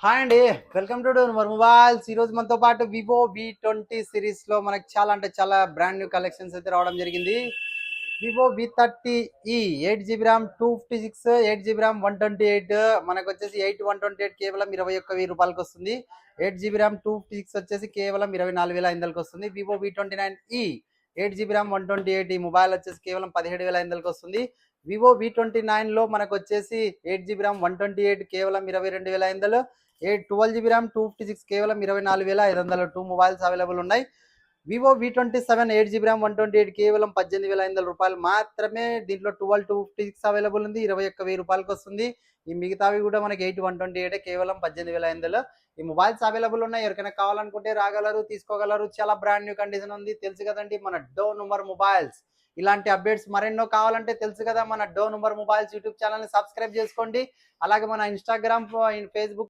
Hi అండి. Welcome to door mobiles. ఈ రోజు మనతో పాటు వివో V20 సిరీస్ లో మనకి చాలా అంటే చాలా బ్రాండ్ న్యూ కలెక్షన్స్ అయితే రావడం జరిగింది. Vivo V30e 8 GB RAM 256, 8 GB RAM 128, మనకు వచ్చేసి 128 కేవలం 21,000 రూపాయలకి వస్తుంది. 8 GB ర్యామ్ 256 వచ్చేసి కేవలం 24,500కి వస్తుంది. వివో V29e 8 GB ర్యామ్ 128 ఈ మొబైల్ వచ్చేసి కేవలం 17,500కి వస్తుంది. వివో V29 లో మనకు వచ్చేసి 8 GB ర్యామ్ 128 కేవలం 22,500, 12 GB ర్యామ్ 256 కేవలం 24,500. టూ మొబైల్స్ అవైలబుల్ ఉన్నాయి. వివో V27 8 GB ర్యామ్ 128 కేవలం 18,500 రూపాయలు మాత్రమే. దీంట్లో 12 256 అవైలబుల్ ఉంది, 21,000 రూపాయలకి వస్తుంది. ఈ మిగతావి కూడా మనకి 128 కేవలం 18,500. ఈ మొబైల్స్ అవైలబుల్ ఉన్నాయి. ఎవరికైనా కావాలనుకుంటే రాగలరు, తీసుకోగలరు. చాలా బ్రాండ్ న్యూ కండిషన్ ఉంది. తెలుసు కదండి మన డోర్ మొబైల్స్. ఇలాంటి అప్డేట్స్ మరెన్నో కావాలంటే తెలుసు కదా మన డోర్ మొబైల్స్ యూట్యూబ్ ఛానల్ని సబ్స్క్రైబ్ చేసుకోండి. అలాగే మన ఇన్స్టాగ్రామ్, ఫేస్బుక్